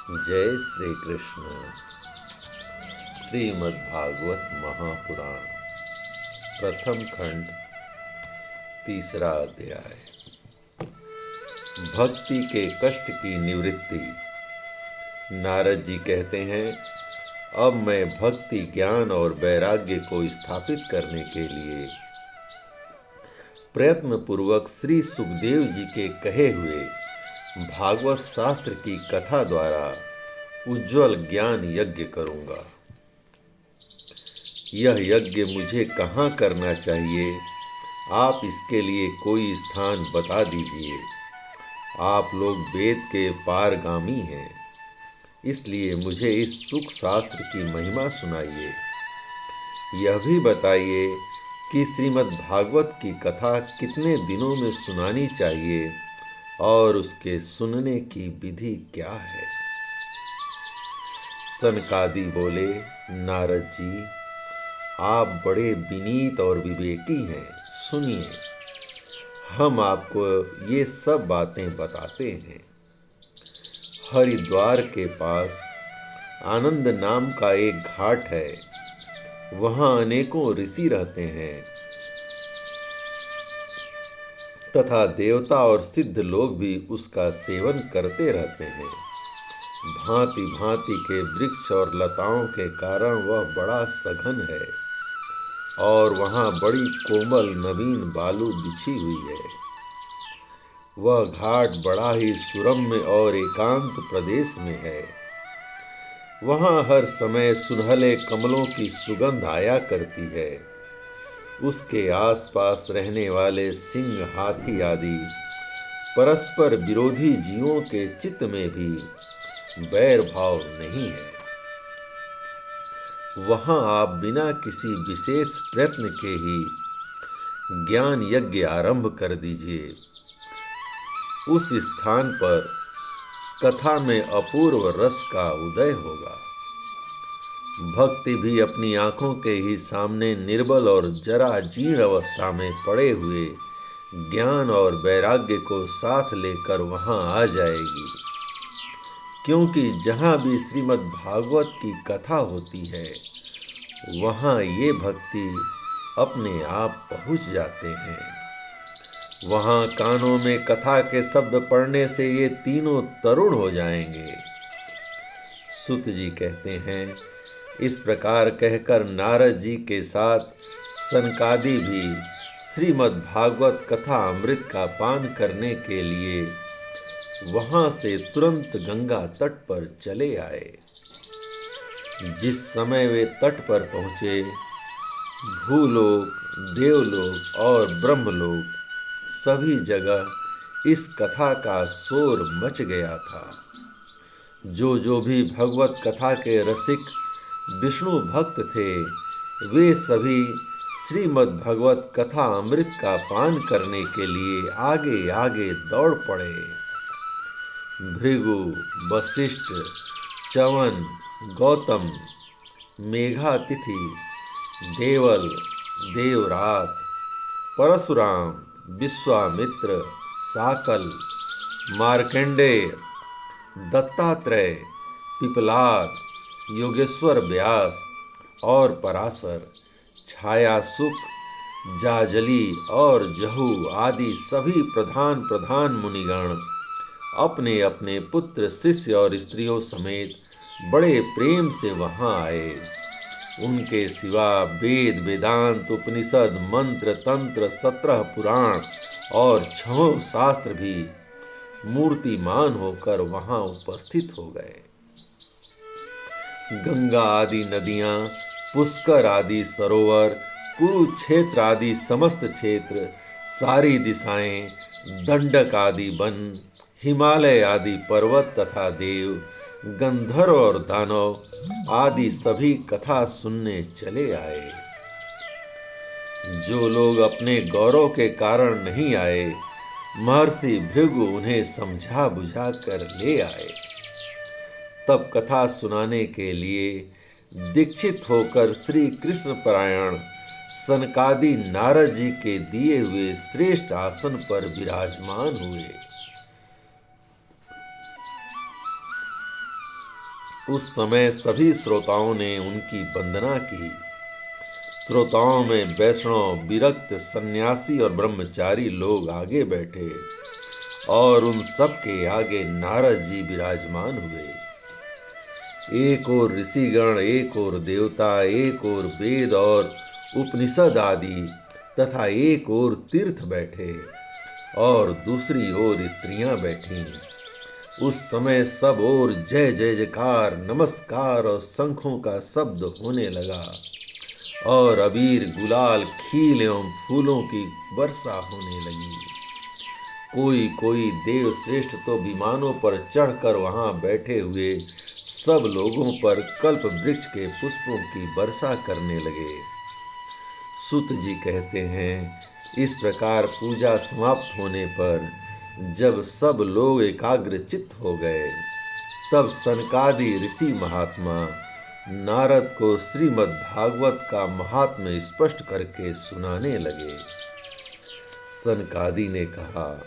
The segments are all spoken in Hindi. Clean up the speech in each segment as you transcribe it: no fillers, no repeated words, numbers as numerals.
जय श्री कृष्ण। श्रीमद् भागवत महापुराण प्रथम खंड तीसरा अध्याय। भक्ति के कष्ट की निवृत्ति। नारद जी कहते हैं, अब मैं भक्ति, ज्ञान और वैराग्य को स्थापित करने के लिए प्रयत्न पूर्वक श्री सुखदेव जी के कहे हुए भागवत शास्त्र की कथा द्वारा उज्ज्वल ज्ञान यज्ञ करूंगा। यह यज्ञ मुझे कहाँ करना चाहिए? आप इसके लिए कोई स्थान बता दीजिए। आप लोग वेद के पारगामी हैं, इसलिए मुझे इस सुख शास्त्र की महिमा सुनाइए। यह भी बताइए कि श्रीमद् भागवत की कथा कितने दिनों में सुनानी चाहिए और उसके सुनने की विधि क्या है। सनकादि बोले, नारद जी, आप बड़े विनीत और विवेकी हैं। सुनिए, हम आपको ये सब बातें बताते हैं। हरिद्वार के पास आनंद नाम का एक घाट है। वहाँ अनेकों ऋषि रहते हैं तथा देवता और सिद्ध लोग भी उसका सेवन करते रहते हैं। भांति भांति के वृक्ष और लताओं के कारण वह बड़ा सघन है और वहाँ बड़ी कोमल नवीन बालू बिछी हुई है। वह घाट बड़ा ही सुरम्य और एकांत प्रदेश में है। वहाँ हर समय सुनहले कमलों की सुगंध आया करती है। उसके आसपास रहने वाले सिंह, हाथी आदि परस्पर विरोधी जीवों के चित्त में भी बैर भाव नहीं है। वहाँ आप बिना किसी विशेष प्रयत्न के ही ज्ञान यज्ञ आरंभ कर दीजिए। उस स्थान पर कथा में अपूर्व रस का उदय होगा। भक्ति भी अपनी आंखों के ही सामने निर्बल और जरा जीर्ण अवस्था में पड़े हुए ज्ञान और वैराग्य को साथ लेकर वहां आ जाएगी। क्योंकि जहां भी श्रीमद् भागवत की कथा होती है, वहां ये भक्ति अपने आप पहुंच जाते हैं। वहां कानों में कथा के शब्द पढ़ने से ये तीनों तरुण हो जाएंगे। सुत जी कहते हैं, इस प्रकार कहकर नारद जी के साथ सनकादि भी श्रीमद् भागवत कथा अमृत का पान करने के लिए वहां से तुरंत गंगा तट पर चले आए। जिस समय वे तट पर पहुँचे, भूलोक, देवलोक और ब्रह्मलोक सभी जगह इस कथा का शोर मच गया था। जो भी भगवत कथा के रसिक विष्णु भक्त थे, वे सभी श्रीमद् भगवत कथा अमृत का पान करने के लिए आगे आगे दौड़ पड़े। भृगु, वशिष्ठ, च्यवन, गौतम, मेघातिथि, देवल, देवरात, परशुराम, विश्वामित्र, साकल, मार्कंडेय, दत्तात्रेय, पिपलाद, योगेश्वर व्यास और पराशर, छायासुख, जाजली और जहू आदि सभी प्रधान मुनिगण अपने अपने पुत्र, शिष्य और स्त्रियों समेत बड़े प्रेम से वहां आए। उनके सिवा वेद, वेदांत, उपनिषद, मंत्र, तंत्र, 17 पुराण और 6 शास्त्र भी मूर्तिमान होकर वहां उपस्थित हो गए। गंगा आदि नदियां, पुष्कर आदि सरोवर, कुरुक्षेत्र आदि समस्त क्षेत्र, सारी दिशाएं, दंडक आदि वन, हिमालय आदि पर्वत तथा देव, गंधर्व और दानव आदि सभी कथा सुनने चले आए। जो लोग अपने गौरव के कारण नहीं आए, महर्षि भृगु उन्हें समझा बुझा कर ले आए। तब कथा सुनाने के लिए दीक्षित होकर श्री कृष्ण परायण सनकादि नारद जी के दिए हुए श्रेष्ठ आसन पर विराजमान हुए। उस समय सभी श्रोताओं ने उनकी वंदना की। श्रोताओं में वैष्णव, विरक्त, सन्यासी और ब्रह्मचारी लोग आगे बैठे और उन सब के आगे नारद जी विराजमान हुए। एक ओर ऋषिगण, एक ओर देवता, एक ओर वेद और उपनिषद आदि तथा एक ओर तीर्थ बैठे और दूसरी ओर स्त्रियां बैठीं। उस समय सब ओर जय जय जयकार, नमस्कार और शंखों का शब्द होने लगा और अबीर, गुलाल, खील एवं फूलों की वर्षा होने लगी। कोई कोई देव श्रेष्ठ तो विमानों पर चढ़कर वहां बैठे हुए सब लोगों पर कल्प वृक्ष के पुष्पों की वर्षा करने लगे। सुत जी कहते हैं, इस प्रकार पूजा समाप्त होने पर जब सब लोग एकाग्रचित्त हो गए, तब सनकादि ऋषि महात्मा नारद को श्रीमद् भागवत का महात्म्य स्पष्ट करके सुनाने लगे। सनकादि ने कहा,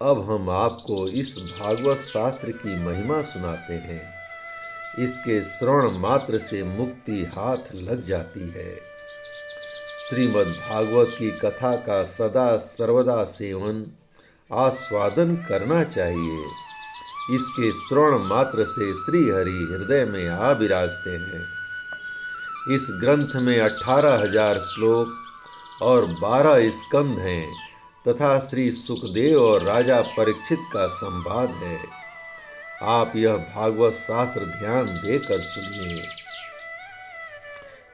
अब हम आपको इस भागवत शास्त्र की महिमा सुनाते हैं। इसके श्रवण मात्र से मुक्ति हाथ लग जाती है। श्रीमद् भागवत की कथा का सदा सर्वदा सेवन, आस्वादन करना चाहिए। इसके श्रवण मात्र से श्री हरि हृदय में आ विराजते हैं। इस ग्रंथ में 18,000 श्लोक और 12 स्कंध हैं तथा श्री सुखदेव और राजा परीक्षित का संवाद है। आप यह भागवत शास्त्र ध्यान देकर सुनिए।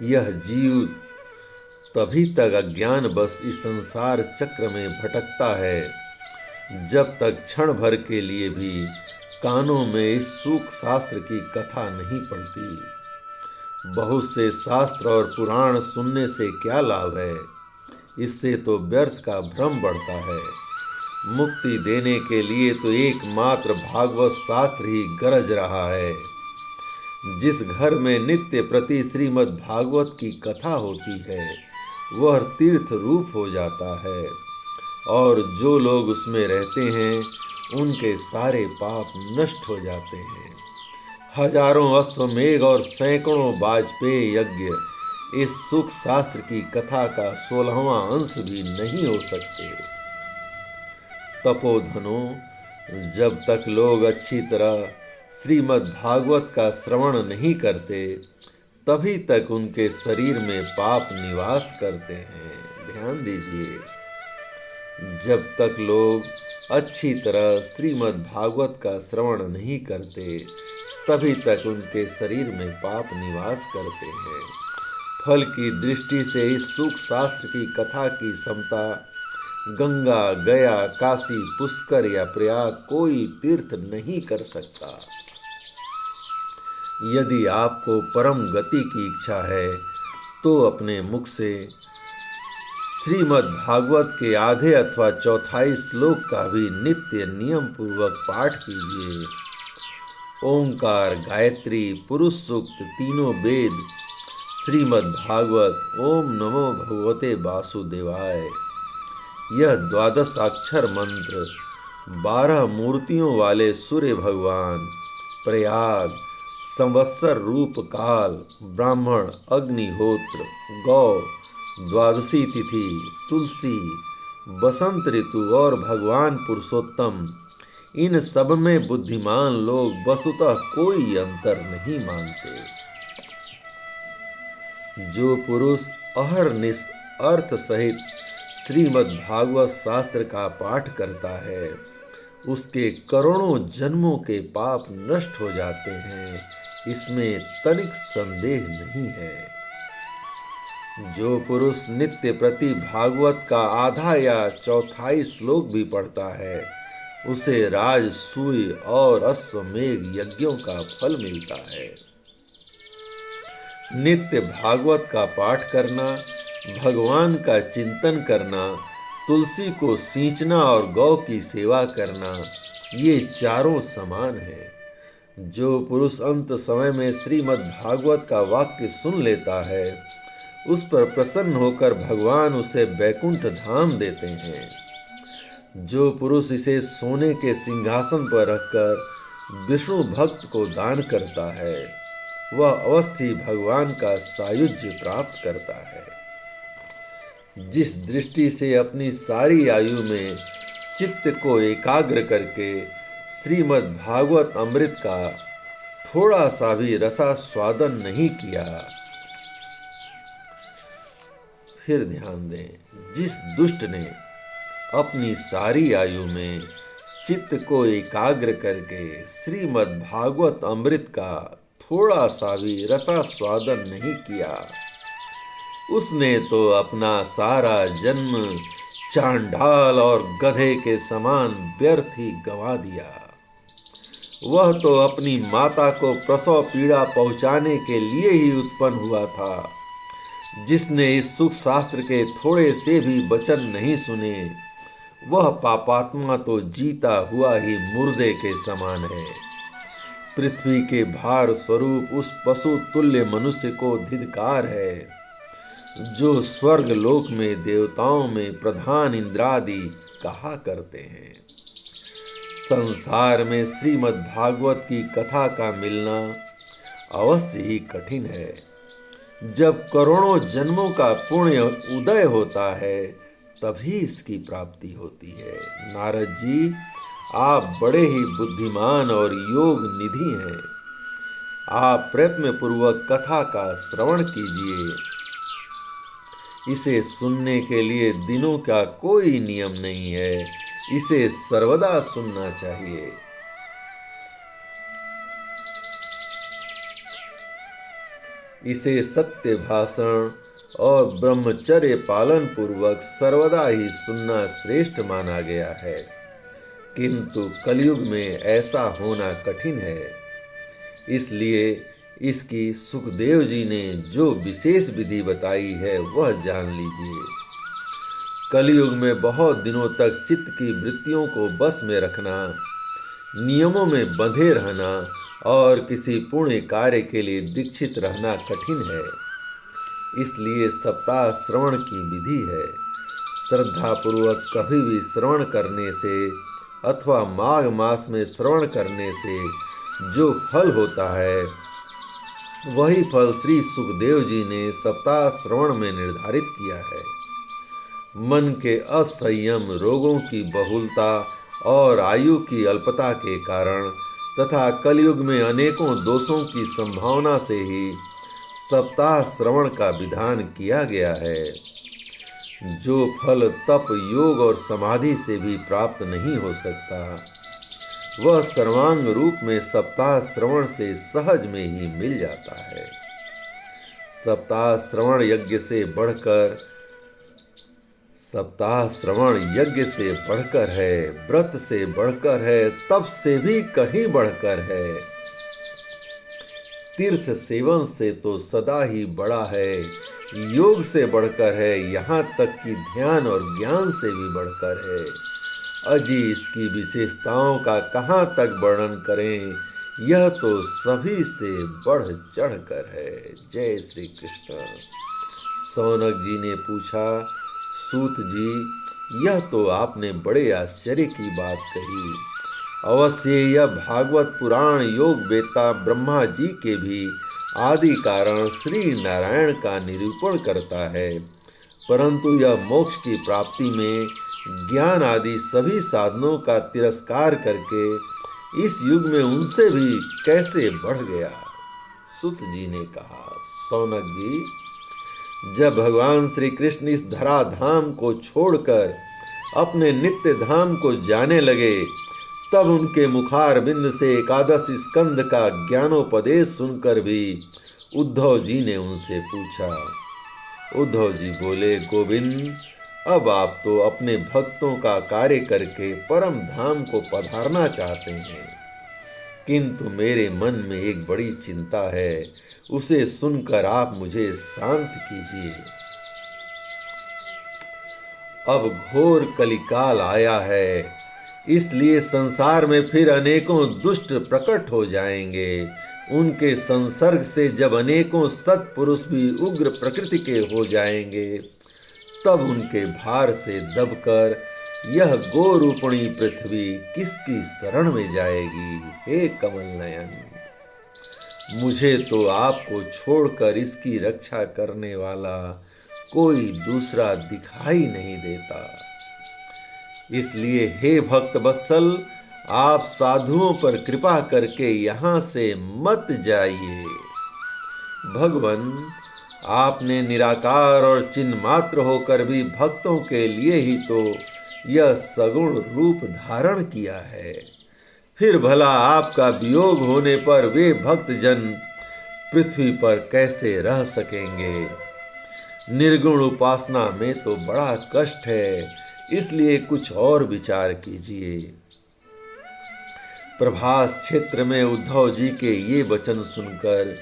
यह जीव तभी तक अज्ञान बस इस संसार चक्र में भटकता है जब तक क्षण भर के लिए भी कानों में इस सूख शास्त्र की कथा नहीं पड़ती। बहुत से शास्त्र और पुराण सुनने से क्या लाभ है? इससे तो व्यर्थ का भ्रम बढ़ता है। मुक्ति देने के लिए तो एकमात्र भागवत शास्त्र ही गरज रहा है। जिस घर में नित्य प्रति श्रीमद् भागवत की कथा होती है, वह तीर्थ रूप हो जाता है और जो लोग उसमें रहते हैं, उनके सारे पाप नष्ट हो जाते हैं। हजारों अश्वमेघ और सैकड़ों वाजपेयी यज्ञ इस सुख शास्त्र की कथा का 16वां अंश भी नहीं हो सकते। तपोधनों, जब तक लोग अच्छी तरह श्रीमद् भागवत का श्रवण नहीं करते, तभी तक उनके शरीर में पाप निवास करते हैं। ध्यान दीजिए, जब तक लोग अच्छी तरह श्रीमद् भागवत का श्रवण नहीं करते, तभी तक उनके शरीर में पाप निवास करते हैं। फल की दृष्टि से इस सुख शास्त्र की कथा की समता गंगा, गया, काशी, पुष्कर या प्रयाग कोई तीर्थ नहीं कर सकता। यदि आपको परम गति की इच्छा है, तो अपने मुख से श्रीमद् भागवत के आधे अथवा चौथाई श्लोक का भी नित्य नियम पूर्वक पाठ कीजिए। ओंकार, गायत्री, पुरुष सूक्त, तीनों वेद, श्रीमद् भागवत, ओम नमो भगवते वासुदेवाय, यह 12 अक्षर मंत्र 12 मूर्तियों वाले सूर्य भगवान, प्रयाग, संवत्सर रूप काल, ब्राह्मण, अग्निहोत्र, गौ, द्वादशी तिथि, तुलसी, बसंत ऋतु और भगवान पुरुषोत्तम, इन सब में बुद्धिमान लोग वस्तुतः कोई अंतर नहीं मानते। जो पुरुष अहरनिश अर्थ सहित श्रीमद् भागवत शास्त्र का पाठ करता है, उसके करोड़ों जन्मों के पाप नष्ट हो जाते हैं, इसमें तनिक संदेह नहीं है। जो पुरुष नित्य प्रति भागवत का आधा या चौथाई श्लोक भी पढ़ता है, उसे राजसूय और अश्वमेघ यज्ञों का फल मिलता है। नित्य भागवत का पाठ करना, भगवान का चिंतन करना, तुलसी को सींचना और गौ की सेवा करना, ये चारों समान है। जो पुरुष अंत समय में श्रीमद् भागवत का वाक्य सुन लेता है, उस पर प्रसन्न होकर भगवान उसे वैकुंठ धाम देते हैं। जो पुरुष इसे सोने के सिंहासन पर रखकर विष्णु भक्त को दान करता है वह अवश्य ही भगवान का सायुज्य प्राप्त करता है। जिस दृष्टि से अपनी सारी आयु में चित्त को एकाग्र करके श्रीमद् भागवत अमृत का थोड़ा सा भी रसास्वादन नहीं किया, फिर ध्यान दें, जिस दुष्ट ने अपनी सारी आयु में चित्त को एकाग्र करके श्रीमद् भागवत अमृत का थोड़ा सा भी रसास्वादन नहीं किया, उसने तो अपना सारा जन्म चांडाल और गधे के समान व्यर्थ ही गंवा दिया। वह तो अपनी माता को प्रसव पीड़ा पहुंचाने के लिए ही उत्पन्न हुआ था। जिसने इस सुख शास्त्र के थोड़े से भी वचन नहीं सुने, वह पापात्मा तो जीता हुआ ही मुर्दे के समान है। पृथ्वी के भार स्वरूप उस पशु तुल्य मनुष्य को धिक्कार है, जो स्वर्ग लोक में देवताओं में प्रधान इंद्रादि कहा करते हैं। संसार में श्रीमद् भागवत की कथा का मिलना अवश्य ही कठिन है। जब करोड़ों जन्मों का पुण्य उदय होता है, तभी इसकी प्राप्ति होती है। नारद जी, आप बड़े ही बुद्धिमान और योग निधि हैं। आप प्रयत्न पूर्वक कथा का श्रवण कीजिए। इसे सुनने के लिए दिनों का कोई नियम नहीं है, इसे सर्वदा सुनना चाहिए। इसे सत्य भाषण और ब्रह्मचर्य पालन पूर्वक सर्वदा ही सुनना श्रेष्ठ माना गया है, किंतु कलयुग में ऐसा होना कठिन है। इसलिए इसकी सुखदेव जी ने जो विशेष विधि बताई है वह जान लीजिए। कलयुग में बहुत दिनों तक चित्त की वृत्तियों को बस में रखना, नियमों में बंधे रहना और किसी पुण्य कार्य के लिए दीक्षित रहना कठिन है। इसलिए सप्ताह श्रवण की विधि है। श्रद्धापूर्वक कभी भी श्रवण करने से अथवा माघ मास में श्रवण करने से जो फल होता है, वही फल श्री सुखदेव जी ने सप्ताह श्रवण में निर्धारित किया है। मन के असंयम, रोगों की बहुलता और आयु की अल्पता के कारण तथा कलयुग में अनेकों दोषों की संभावना से ही सप्ताह श्रवण का विधान किया गया है। जो फल तप, योग और समाधि से भी प्राप्त नहीं हो सकता, वह सर्वांग रूप में सप्ताह श्रवण से सहज में ही मिल जाता है। सप्ताह श्रवण यज्ञ से बढ़कर है, व्रत से बढ़कर है, तप से भी कहीं बढ़कर है, तीर्थ सेवन से तो सदा ही बड़ा है, योग से बढ़कर है, यहाँ तक कि ध्यान और ज्ञान से भी बढ़कर है। अजी इसकी विशेषताओं का कहाँ तक वर्णन करें, यह तो सभी से बढ़ चढ़ कर है। जय श्री कृष्ण। सौनक जी ने पूछा, सूत जी, यह तो आपने बड़े आश्चर्य की बात कही। अवश्य यह भागवत पुराण योग वेत्ता ब्रह्मा जी के भी आदि कारण श्री नारायण का निरूपण करता है, परंतु यह मोक्ष की प्राप्ति में ज्ञान आदि सभी साधनों का तिरस्कार करके इस युग में उनसे भी कैसे बढ़ गया। सुत जी ने कहा, सौनक जी, जब भगवान श्री कृष्ण इस धराधाम को छोड़कर अपने नित्य धाम को जाने लगे, तब उनके मुखारविंद से एकादश स्कंद का ज्ञानोपदेश सुनकर भी उद्धव जी ने उनसे पूछा। उद्धव जी बोले, गोविंद, अब आप तो अपने भक्तों का कार्य करके परम धाम को पधारना चाहते हैं, किंतु मेरे मन में एक बड़ी चिंता है, उसे सुनकर आप मुझे शांत कीजिए। अब घोर कलिकाल आया है, इसलिए संसार में फिर अनेकों दुष्ट प्रकट हो जाएंगे। उनके संसर्ग से जब अनेकों सत्पुरुष भी उग्र प्रकृति के हो जाएंगे, तब उनके भार से दबकर यह गोरूपणी पृथ्वी किसकी शरण में जाएगी। हे कमल नयन, मुझे तो आपको छोड़कर इसकी रक्षा करने वाला कोई दूसरा दिखाई नहीं देता। इसलिए हे भक्त वत्सल, आप साधुओं पर कृपा करके यहाँ से मत जाइए। भगवन, आपने निराकार और चिन्ह मात्र होकर भी भक्तों के लिए ही तो यह सगुण रूप धारण किया है। फिर भला आपका वियोग होने पर वे भक्तजन पृथ्वी पर कैसे रह सकेंगे। निर्गुण उपासना में तो बड़ा कष्ट है, इसलिए कुछ और विचार कीजिए। प्रभास क्षेत्र में उद्धव जी के ये वचन सुनकर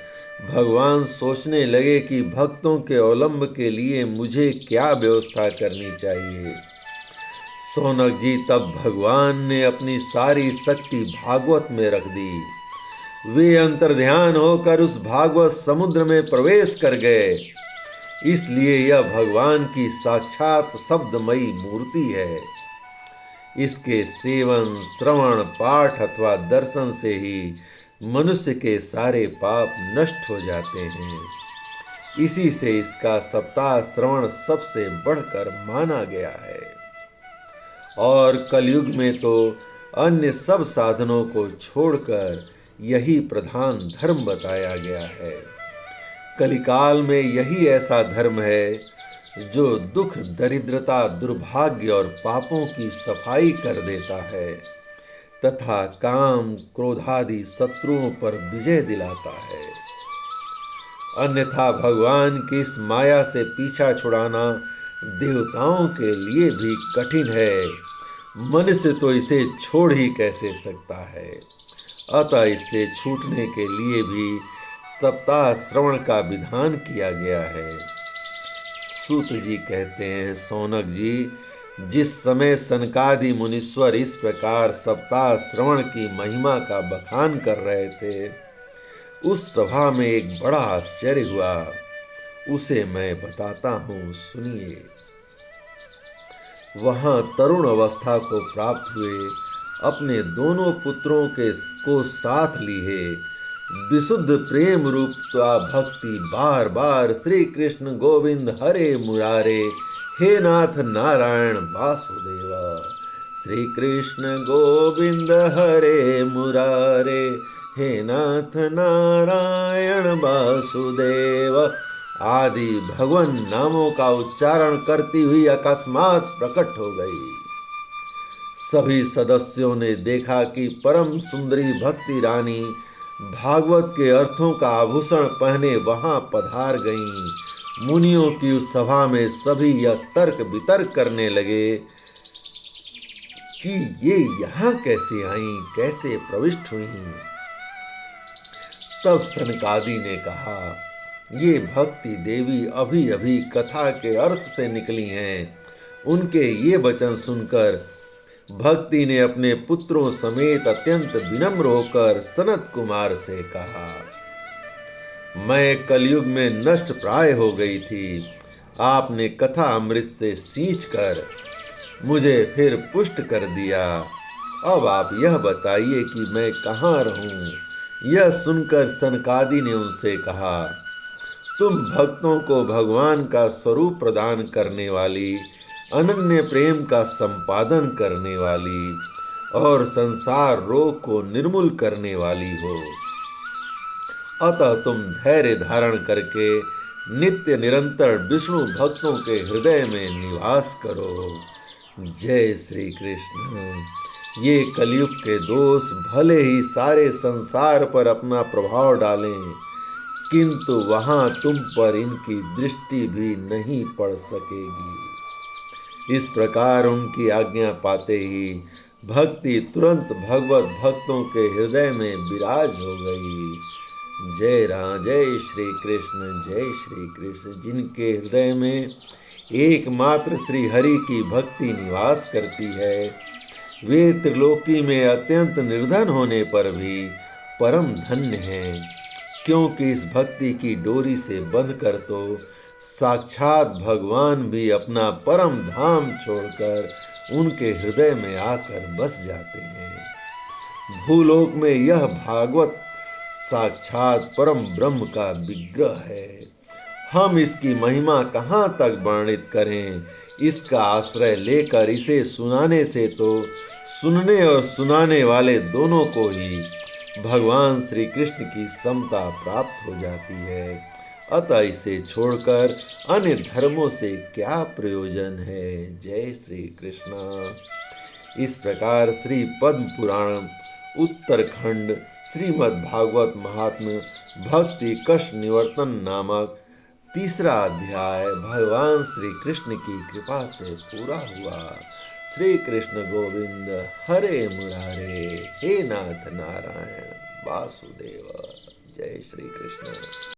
भगवान सोचने लगे कि भक्तों के अवलंब के लिए मुझे क्या व्यवस्था करनी चाहिए। सौनक जी तब भगवान ने अपनी सारी शक्ति भागवत में रख दी। वे अंतर्ध्यान होकर उस भागवत समुद्र में प्रवेश कर गए। इसलिए यह भगवान की साक्षात शब्दमयी मूर्ति है। इसके सेवन, श्रवण, पाठ अथवा दर्शन से ही मनुष्य के सारे पाप नष्ट हो जाते हैं। इसी से इसका सप्ताह श्रवण सबसे बढ़कर माना गया है। और कलयुग में तो अन्य सब साधनों को छोड़कर यही प्रधान धर्म बताया गया है। कलिकाल में यही ऐसा धर्म है जो दुख, दरिद्रता, दुर्भाग्य और पापों की सफाई कर देता है तथा काम, क्रोधादि शत्रुओं पर विजय दिलाता है। अन्यथा भगवान की इस माया से पीछा छुड़ाना देवताओं के लिए भी कठिन है। मनुष्य तो इसे छोड़ ही कैसे सकता है। अतः इससे छूटने के लिए भी सप्ताह श्रवण का विधान किया गया है। सूत जी कहते हैं, सौनक जी, जिस समय सनकादि मुनीश्वर इस प्रकार सप्ताह श्रवण की महिमा का बखान कर रहे थे, उस सभा में एक बड़ा आश्चर्य हुआ। उसे मैं बताता हूँ, सुनिए। वहाँ तरुण अवस्था को प्राप्त हुए अपने दोनों पुत्रों को साथ लिए विशुद्ध प्रेम रूप भक्ति बार बार श्री कृष्ण गोविंद हरे मुरारे, हे नाथ नारायण वासुदेव। श्री कृष्ण गोविंद हरे मुरारे, हे नाथ नारायण वासुदेव आदि भगवान नामों का उच्चारण करती हुई अकस्मात प्रकट हो गई। सभी सदस्यों ने देखा कि परम सुंदरी भक्ति रानी भागवत के अर्थों का आभूषण पहने वहां पधार गईं। मुनियों की उस सभा में सभी यह तर्क वितर्क करने लगे कि ये यहाँ कैसे आईं, कैसे प्रविष्ट हुईं। तब सनकादि ने कहा, ये भक्ति देवी अभी अभी कथा के अर्थ से निकली हैं। उनके ये वचन सुनकर भक्ति ने अपने पुत्रों समेत अत्यंत विनम्र होकर सनत कुमार से कहा, मैं कलयुग में नष्ट प्राय हो गई थी। आपने कथा अमृत से सींचकर मुझे फिर पुष्ट कर दिया। अब आप यह बताइए कि मैं कहाँ रहूं। यह सुनकर सनकादि ने उनसे कहा, तुम भक्तों को भगवान का स्वरूप प्रदान करने वाली, अनन्य प्रेम का संपादन करने वाली और संसार रोग को निर्मूल करने वाली हो। अतः तुम धैर्य धारण करके नित्य निरंतर विष्णु भक्तों के हृदय में निवास करो। जय श्री कृष्ण। ये कलयुग के दोष भले ही सारे संसार पर अपना प्रभाव डालें, किंतु वहां तुम पर इनकी दृष्टि भी नहीं पड़ सकेगी। इस प्रकार उनकी आज्ञा पाते ही भक्ति तुरंत भगवत भक्तों के हृदय में विराज हो गई। जय राम, जय श्री कृष्ण, जय श्री कृष्ण। जिनके हृदय में एकमात्र श्री हरि की भक्ति निवास करती है, वे त्रिलोकी में अत्यंत निर्धन होने पर भी परम धन्य हैं, क्योंकि इस भक्ति की डोरी से बंधकर तो साक्षात भगवान भी अपना परम धाम छोड़कर उनके हृदय में आकर बस जाते हैं। भूलोक में यह भागवत साक्षात परम ब्रह्म का विग्रह है। हम इसकी महिमा कहाँ तक वर्णित करें। इसका आश्रय लेकर इसे सुनाने से तो सुनने और सुनाने वाले दोनों को ही भगवान श्री कृष्ण की समता प्राप्त हो जाती है। अतः इसे छोड़कर अन्य धर्मों से क्या प्रयोजन है। जय श्री कृष्ण। इस प्रकार श्री पद्म पुराण उत्तरखंड श्रीमद् भागवत महात्म्य भक्ति कष्ट निवर्तन नामक तीसरा अध्याय भगवान श्री कृष्ण की कृपा से पूरा हुआ। श्री कृष्ण गोविंद हरे मुरारे, हे नाथ नारायण वासुदेव। जय श्री कृष्ण।